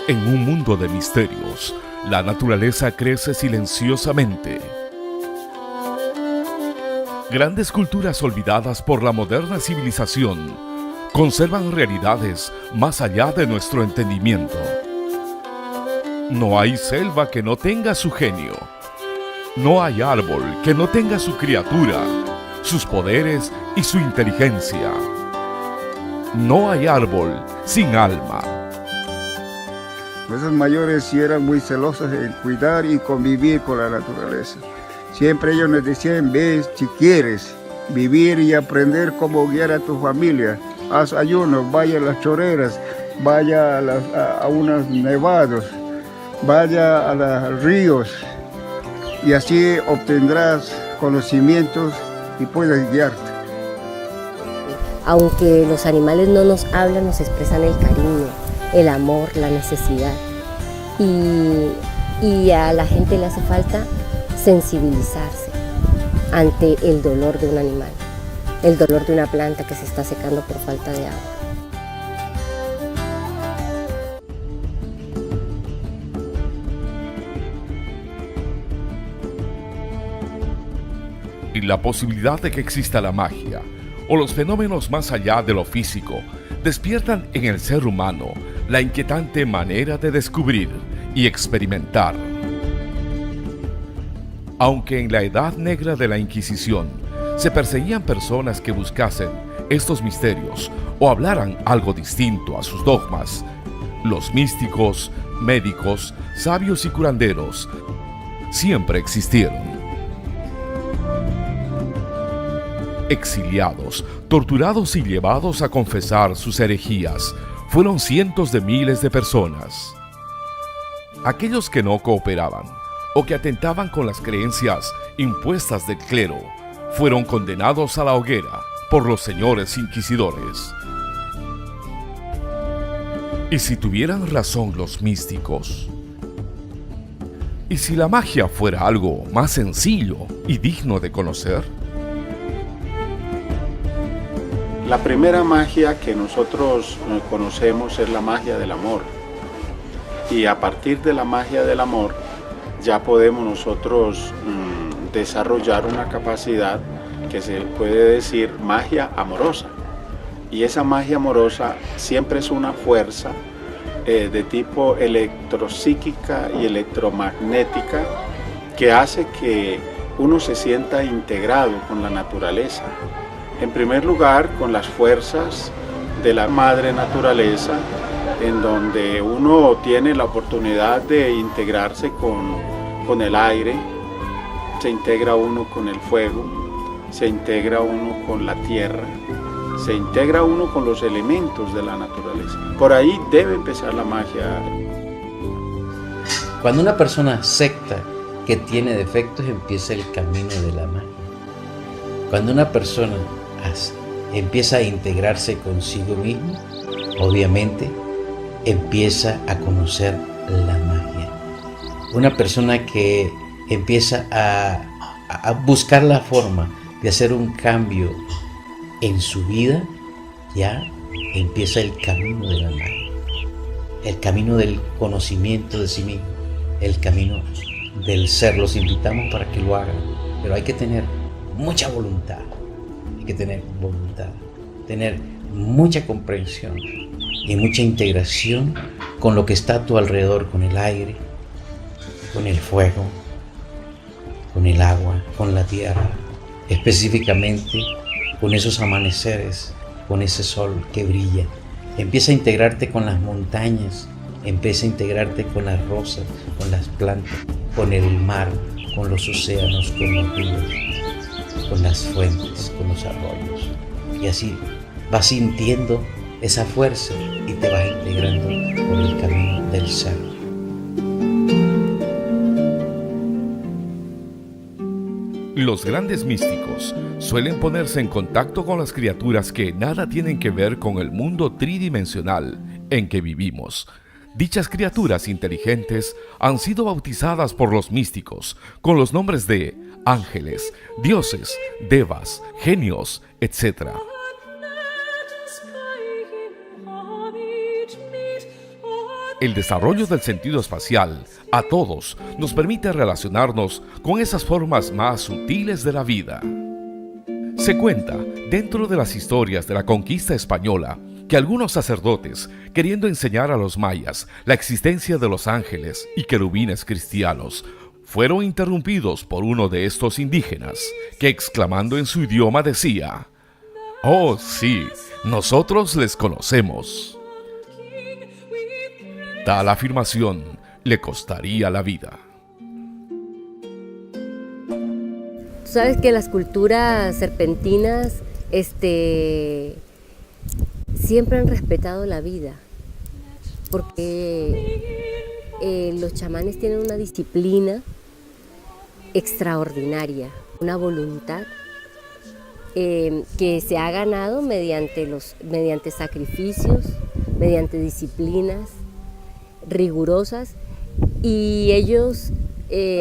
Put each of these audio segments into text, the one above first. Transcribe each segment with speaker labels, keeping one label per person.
Speaker 1: En un mundo de misterios, la naturaleza crece silenciosamente. Grandes culturas olvidadas por la moderna civilización conservan realidades más allá de nuestro entendimiento. No hay selva que no tenga su genio. No hay árbol que no tenga su criatura, sus poderes y su inteligencia. No hay árbol sin alma.
Speaker 2: Nuestros mayores sí eran muy celosos en cuidar y convivir con la naturaleza. Siempre ellos nos decían, ves, si quieres vivir y aprender cómo guiar a tu familia, haz ayuno, vaya a las choreras, vaya a unos nevados, vaya a los ríos, y así obtendrás conocimientos y puedes guiarte.
Speaker 3: Aunque los animales no nos hablan, nos expresan el cariño, el amor, la necesidad. Y a la gente le hace falta sensibilizarse ante el dolor de un animal, el dolor de una planta que se está secando por falta de agua.
Speaker 1: Y la posibilidad de que exista la magia o los fenómenos más allá de lo físico despiertan en el ser humano la inquietante manera de descubrir y experimentar. Aunque en la Edad Negra de la Inquisición se perseguían personas que buscasen estos misterios o hablaran algo distinto a sus dogmas, los místicos, médicos, sabios y curanderos siempre existieron. Exiliados, torturados y llevados a confesar sus herejías, fueron cientos de miles de personas. Aquellos que no cooperaban o que atentaban con las creencias impuestas del clero, fueron condenados a la hoguera por los señores inquisidores. ¿Y si tuvieran razón los místicos? ¿Y si la magia fuera algo más sencillo y digno de conocer?
Speaker 4: La primera magia que nosotros conocemos es la magia del amor. Y a partir de la magia del amor ya podemos nosotros desarrollar una capacidad que se puede decir magia amorosa. Y esa magia amorosa siempre es una fuerza de tipo electropsíquica y electromagnética que hace que uno se sienta integrado con la naturaleza. En primer lugar, con las fuerzas de la madre naturaleza, en donde uno tiene la oportunidad de integrarse con el aire, se integra uno con el fuego, se integra uno con la tierra, se integra uno con los elementos de la naturaleza. Por ahí debe empezar la magia.
Speaker 5: Cuando una persona acepta que tiene defectos, empieza el camino de la magia. Cuando una persona empieza a integrarse consigo mismo, obviamente empieza a conocer la magia. Una persona que empieza a buscar la forma de hacer un cambio en su vida, ya empieza el camino de la magia, el camino del conocimiento de sí mismo, el camino del ser. Los invitamos para que lo hagan, pero hay que tener mucha voluntad. Hay que tener voluntad, tener mucha comprensión y mucha integración con lo que está a tu alrededor, con el aire, con el fuego, con el agua, con la tierra, específicamente con esos amaneceres, con ese sol que brilla. Empieza a integrarte con las montañas, empieza a integrarte con las rosas, con las plantas, con el mar, con los océanos, con los ríos, con las fuentes, con los arroyos. Y así vas sintiendo esa fuerza y te vas integrando por el camino del ser.
Speaker 1: Los grandes místicos suelen ponerse en contacto con las criaturas que nada tienen que ver con el mundo tridimensional en que vivimos. Dichas criaturas inteligentes han sido bautizadas por los místicos con los nombres de ángeles, dioses, devas, genios, etc. El desarrollo del sentido espacial a todos nos permite relacionarnos con esas formas más sutiles de la vida. Se cuenta, dentro de las historias de la conquista española, que algunos sacerdotes, queriendo enseñar a los mayas la existencia de los ángeles y querubines cristianos, fueron interrumpidos por uno de estos indígenas, que exclamando en su idioma decía: «Oh, sí, nosotros les conocemos». Tal afirmación le costaría la vida.
Speaker 3: Tú sabes que las culturas serpentinas siempre han respetado la vida, porque los chamanes tienen una disciplina extraordinaria, una voluntad que se ha ganado mediante sacrificios, mediante disciplinas rigurosas, y ellos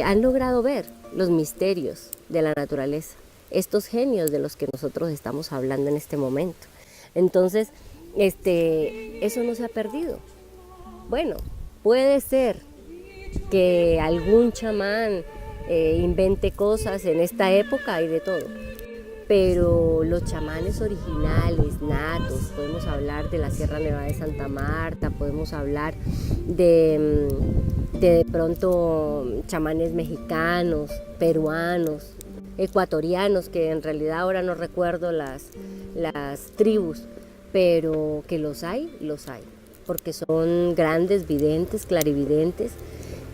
Speaker 3: han logrado ver los misterios de la naturaleza, estos genios de los que nosotros estamos hablando en este momento. Entonces, eso no se ha perdido. Bueno, puede ser que algún chamán invente cosas en esta época, hay de todo, pero los chamanes originales, natos, podemos hablar de la Sierra Nevada de Santa Marta, podemos hablar de pronto chamanes mexicanos, peruanos, ecuatorianos, que en realidad ahora no recuerdo las tribus, pero que los hay, porque son grandes videntes, clarividentes,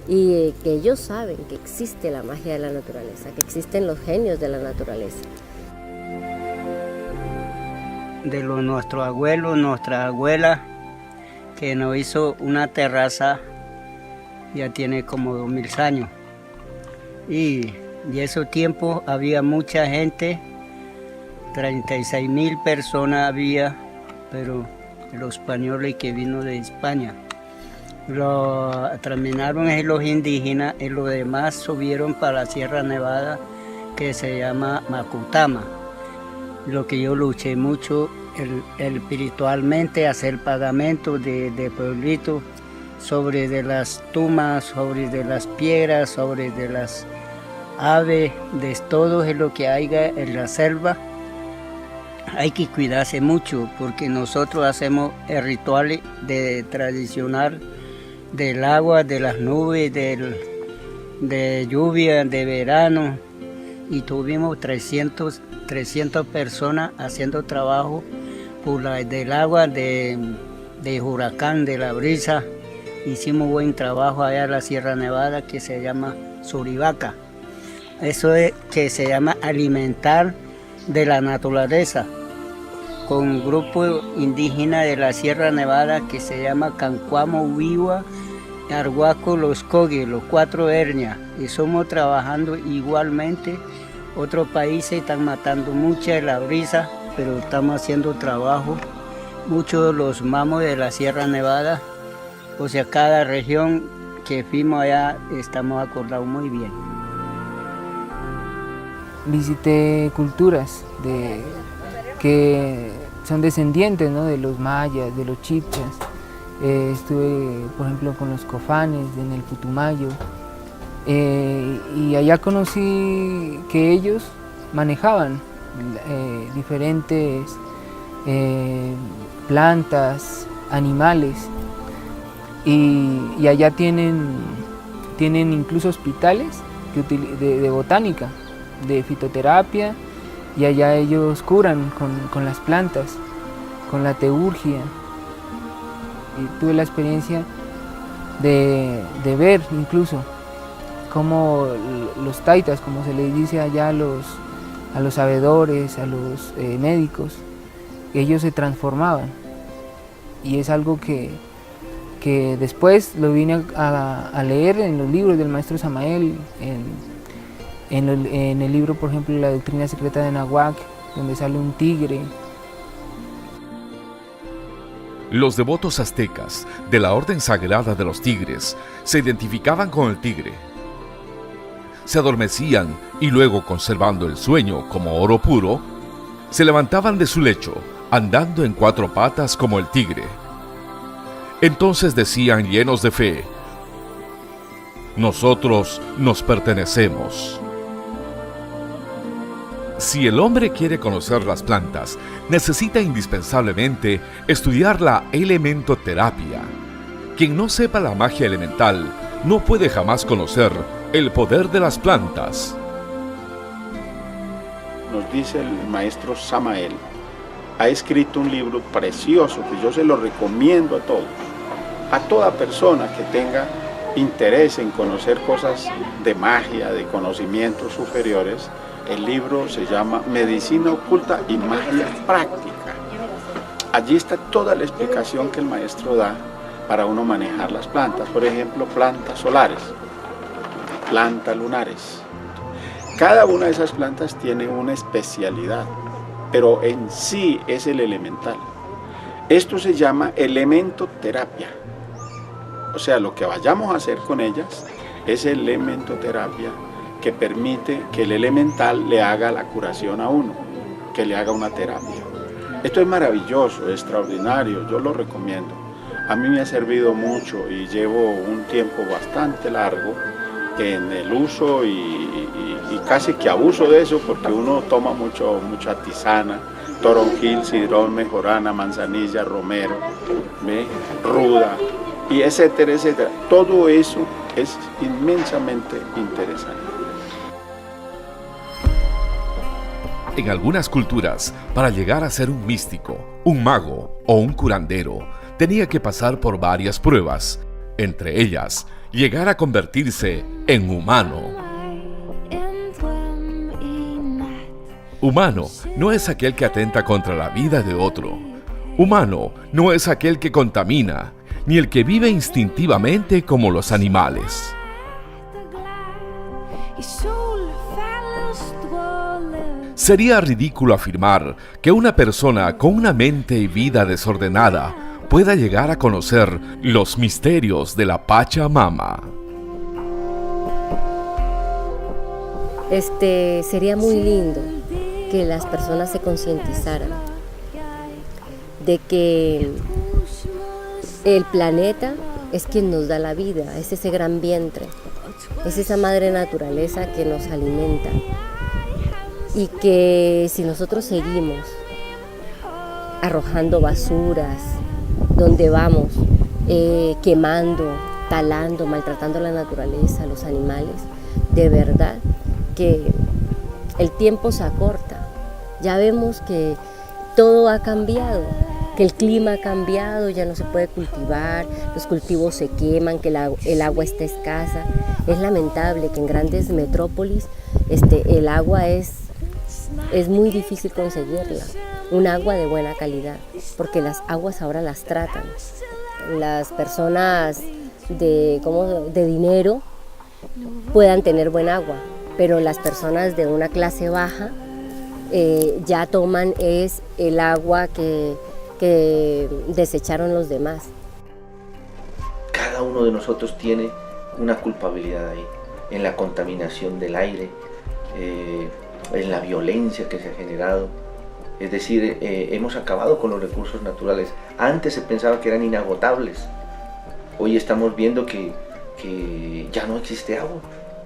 Speaker 3: y que ellos saben que existe la magia de la naturaleza, que existen los genios de la naturaleza.
Speaker 6: De nuestro abuelo, nuestra abuela, que nos hizo una terraza, ya tiene como 2000 años. Y en esos tiempos había mucha gente, 36.000 personas había, pero los españoles que vino de España. Lo terminaron los indígenas y los demás subieron para la Sierra Nevada, que se llama Macutama. Lo que yo luché mucho, espiritualmente, hacer pagamento de pueblitos, sobre de las tumbas, sobre de las piedras, sobre de las aves, de todo es lo que haya en la selva. Hay que cuidarse mucho porque nosotros hacemos el ritual tradicional del agua, de las nubes, de lluvia, de verano, y tuvimos 300 personas haciendo trabajo del agua, de huracán, de la brisa. Hicimos buen trabajo allá en la Sierra Nevada, que se llama Suribaca. Eso es que se llama alimentar de la naturaleza, con un grupo indígena de la Sierra Nevada que se llama Cancuamo, Wiwa, Arhuaco, Los Cogue, los 4 etnias, y somos trabajando igualmente. Otros países están matando mucha de la brisa, pero estamos haciendo trabajo. Muchos de los mamos de la Sierra Nevada, o sea, cada región que fuimos allá, estamos acordados muy bien.
Speaker 7: Visité culturas que son descendientes, ¿no?, de los mayas, de los chibchas. Estuve, por ejemplo, con los cofanes en el Putumayo, y allá conocí que ellos manejaban diferentes plantas, animales, y allá tienen incluso hospitales de botánica, de fitoterapia, y allá ellos curan con las plantas, con la teurgia. Y tuve la experiencia de ver incluso cómo los taitas, como se les dice allá a los sabedores, a los médicos, ellos se transformaban. Y es algo que después lo vine a leer en los libros del maestro Samael, en el libro, por ejemplo, La Doctrina Secreta de Nahuac, donde sale un tigre.
Speaker 1: Los devotos aztecas de la Orden Sagrada de los Tigres se identificaban con el tigre. Se adormecían y luego, conservando el sueño como oro puro, se levantaban de su lecho andando en 4 patas como el tigre. Entonces decían llenos de fe: nosotros nos pertenecemos. Si el hombre quiere conocer las plantas, necesita indispensablemente estudiar la elementoterapia. Quien no sepa la magia elemental no puede jamás conocer el poder de las plantas.
Speaker 4: Nos dice el maestro Samael, ha escrito un libro precioso que yo se lo recomiendo a todos, a toda persona que tenga interés en conocer cosas de magia, de conocimientos superiores. El libro se llama Medicina Oculta y Magia Práctica. Allí está toda la explicación que el maestro da para uno manejar las plantas. Por ejemplo, plantas solares, plantas lunares. Cada una de esas plantas tiene una especialidad, pero en sí es el elemental. Esto se llama elementoterapia. O sea, lo que vayamos a hacer con ellas es elementoterapia, que permite que el elemental le haga la curación a uno, que le haga una terapia. Esto es maravilloso, extraordinario, yo lo recomiendo. A mí me ha servido mucho y llevo un tiempo bastante largo en el uso y casi que abuso de eso, porque uno toma mucha tisana, toronjil, sidrón, mejorana, manzanilla, romero, ruda, y etcétera, etcétera. Todo eso es inmensamente interesante.
Speaker 1: En algunas culturas, para llegar a ser un místico, un mago o un curandero, tenía que pasar por varias pruebas, entre ellas, llegar a convertirse en humano. Humano no es aquel que atenta contra la vida de otro. Humano no es aquel que contamina, ni el que vive instintivamente como los animales. Sería ridículo afirmar que una persona con una mente y vida desordenada pueda llegar a conocer los misterios de la Pachamama.
Speaker 3: Sería muy lindo que las personas se concientizaran de que el planeta es quien nos da la vida, es ese gran vientre, es esa madre naturaleza que nos alimenta. Y que si nosotros seguimos arrojando basuras donde vamos, quemando, talando, maltratando la naturaleza, los animales, de verdad que el tiempo se acorta. Ya vemos que todo ha cambiado, que el clima ha cambiado, ya no se puede cultivar, los cultivos se queman, que el agua está escasa. Es lamentable que en grandes metrópolis el agua es muy difícil conseguirla, un agua de buena calidad, porque las aguas ahora las tratan. Las personas de dinero puedan tener buen agua, pero las personas de una clase baja ya toman el agua que desecharon los demás.
Speaker 8: Cada uno de nosotros tiene una culpabilidad ahí, en la contaminación del aire, en la violencia que se ha generado. Es decir, hemos acabado con los recursos naturales. Antes se pensaba que eran inagotables. Hoy estamos viendo que ya no existe agua,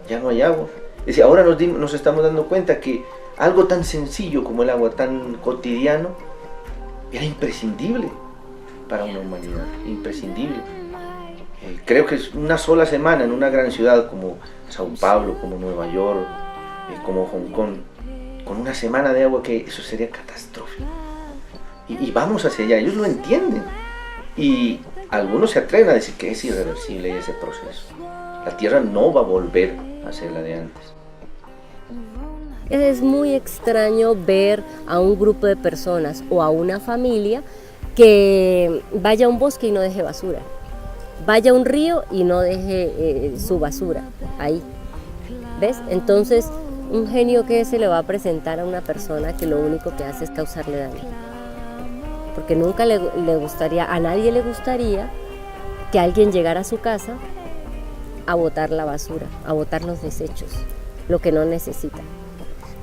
Speaker 8: ya no hay agua. Es decir, ahora nos estamos dando cuenta que algo tan sencillo como el agua, tan cotidiano, era imprescindible para una humanidad, imprescindible. Creo que es una sola semana en una gran ciudad como Sao Paulo, como Nueva York, como Hong Kong, con una semana de agua, que eso sería catastrófico. Y vamos hacia allá, ellos lo entienden. Y algunos se atreven a decir que es irreversible ese proceso. La Tierra no va a volver a ser la de antes.
Speaker 3: Es muy extraño ver a un grupo de personas o a una familia que vaya a un bosque y no deje basura, vaya a un río y no deje su basura ahí. ¿Ves? Entonces, un genio que se le va a presentar a una persona que lo único que hace es causarle daño. Porque nunca le gustaría, a nadie le gustaría que alguien llegara a su casa a botar la basura, a botar los desechos, lo que no necesita.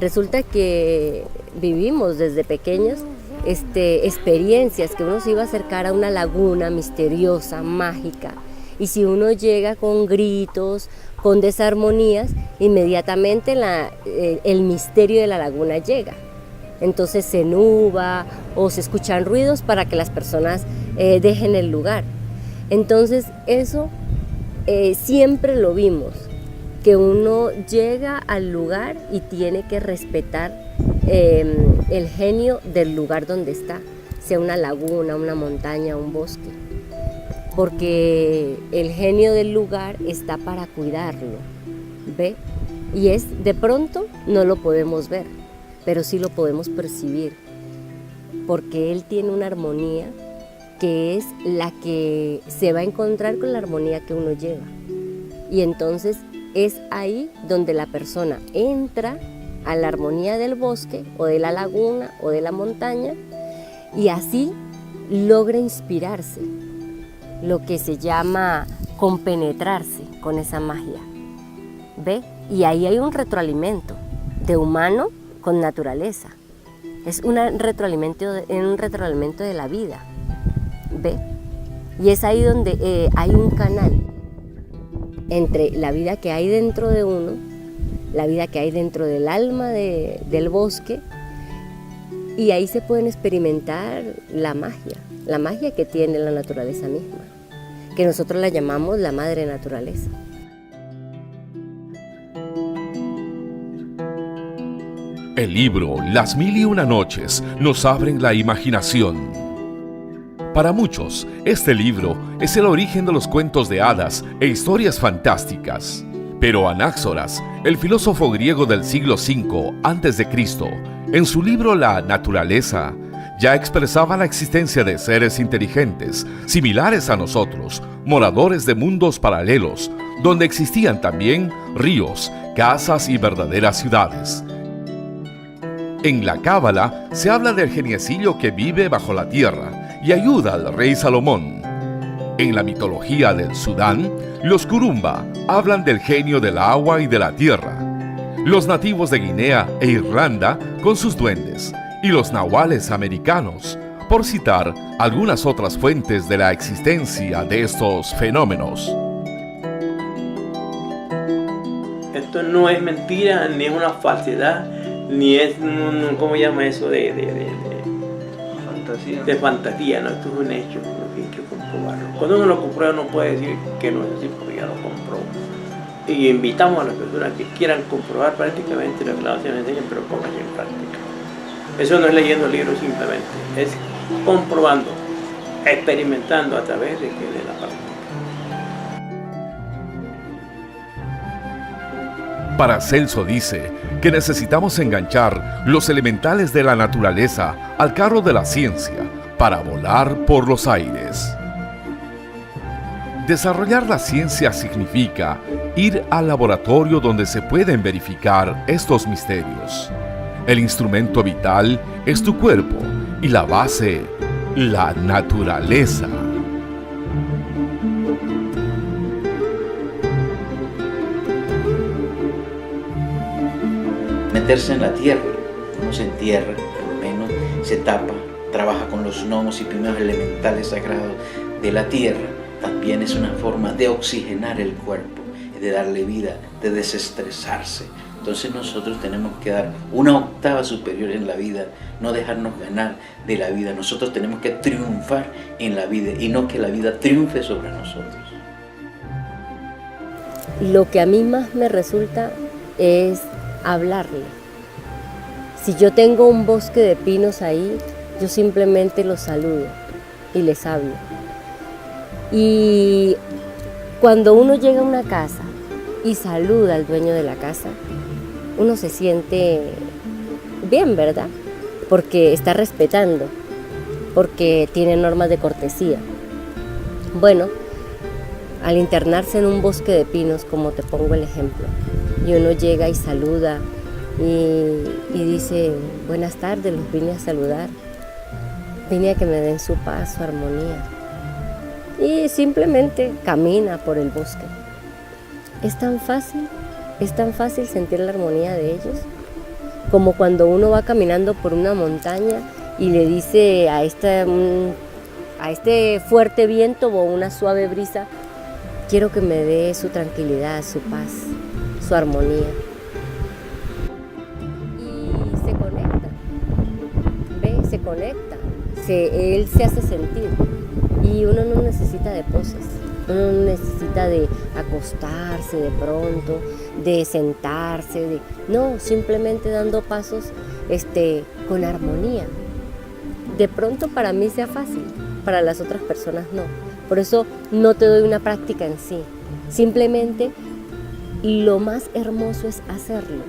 Speaker 3: Resulta que vivimos desde pequeños experiencias, que uno se iba a acercar a una laguna misteriosa, mágica, y si uno llega con gritos, con desarmonías, inmediatamente el misterio de la laguna llega. Entonces se nuba o se escuchan ruidos para que las personas dejen el lugar. Entonces eso siempre lo vimos, que uno llega al lugar y tiene que respetar el genio del lugar donde está, sea una laguna, una montaña, un bosque, porque el genio del lugar está para cuidarlo, ¿ve? Y de pronto no lo podemos ver, pero sí lo podemos percibir, porque él tiene una armonía que es la que se va a encontrar con la armonía que uno lleva. Y entonces es ahí donde la persona entra a la armonía del bosque o de la laguna o de la montaña y así logra inspirarse, lo que se llama compenetrarse con esa magia, ¿ve? Y ahí hay un retroalimento de humano con naturaleza, es un retroalimento de la vida, ¿ve? Y es ahí donde hay un canal entre la vida que hay dentro de uno, la vida que hay dentro del alma del bosque, y ahí se pueden experimentar la magia que tiene la naturaleza misma, que nosotros la llamamos la madre naturaleza.
Speaker 1: El libro Las Mil y Una Noches nos abren la imaginación. Para muchos, este libro es el origen de los cuentos de hadas e historias fantásticas. Pero Anáxoras, el filósofo griego del siglo V a.C., en su libro La Naturaleza, ya expresaba la existencia de seres inteligentes, similares a nosotros, moradores de mundos paralelos, donde existían también ríos, casas y verdaderas ciudades. En la Cábala se habla del geniecillo que vive bajo la tierra y ayuda al rey Salomón. En la mitología del Sudán, los Kurumba hablan del genio del agua y de la tierra. Los nativos de Guinea e Irlanda con sus duendes, y los nahuales americanos, por citar algunas otras fuentes de la existencia de estos fenómenos.
Speaker 9: Esto no es mentira, ni es una falsedad, ni es, ¿cómo llama eso? De fantasía, no, esto es un hecho, hay que comprobarlo. Cuando uno lo comprueba no puede decir que no es así porque ya lo comprobó. Y invitamos a las personas que quieran comprobar prácticamente lo que la ciencia enseña, pero pónganlo en práctica. Eso no es leyendo libros simplemente, es comprobando, experimentando a través de la práctica.
Speaker 1: Paracelso dice que necesitamos enganchar los elementales de la naturaleza al carro de la ciencia para volar por los aires. Desarrollar la ciencia significa ir al laboratorio donde se pueden verificar estos misterios. El instrumento vital es tu cuerpo y la base, la naturaleza.
Speaker 5: Meterse en la tierra, uno se entierra, por lo menos se tapa, trabaja con los gnomos y primeros elementales sagrados de la tierra. También es una forma de oxigenar el cuerpo, de darle vida, de desestresarse. Entonces nosotros tenemos que dar una octava superior en la vida, no dejarnos ganar de la vida. Nosotros tenemos que triunfar en la vida y no que la vida triunfe sobre nosotros.
Speaker 3: Lo que a mí más me resulta es hablarle. Si yo tengo un bosque de pinos ahí, yo simplemente los saludo y les hablo. Y cuando uno llega a una casa y saluda al dueño de la casa, uno se siente bien, ¿verdad? Porque está respetando, porque tiene normas de cortesía. Bueno, al internarse en un bosque de pinos, como te pongo el ejemplo, y uno llega y saluda y dice, buenas tardes, los vine a saludar, vine a que me den su paz, su armonía, y simplemente camina por el bosque. Es tan fácil sentir la armonía de ellos, como cuando uno va caminando por una montaña y le dice a este fuerte viento o una suave brisa, quiero que me dé su tranquilidad, su paz, su armonía. Y se conecta, ¿ve? Se conecta, él se hace sentir. Y uno no necesita de poses, uno no necesita de acostarse de pronto, de sentarse, no, simplemente dando pasos con armonía. De pronto para mí sea fácil, para las otras personas no. Por eso no te doy una práctica en sí, simplemente lo más hermoso es hacerlo.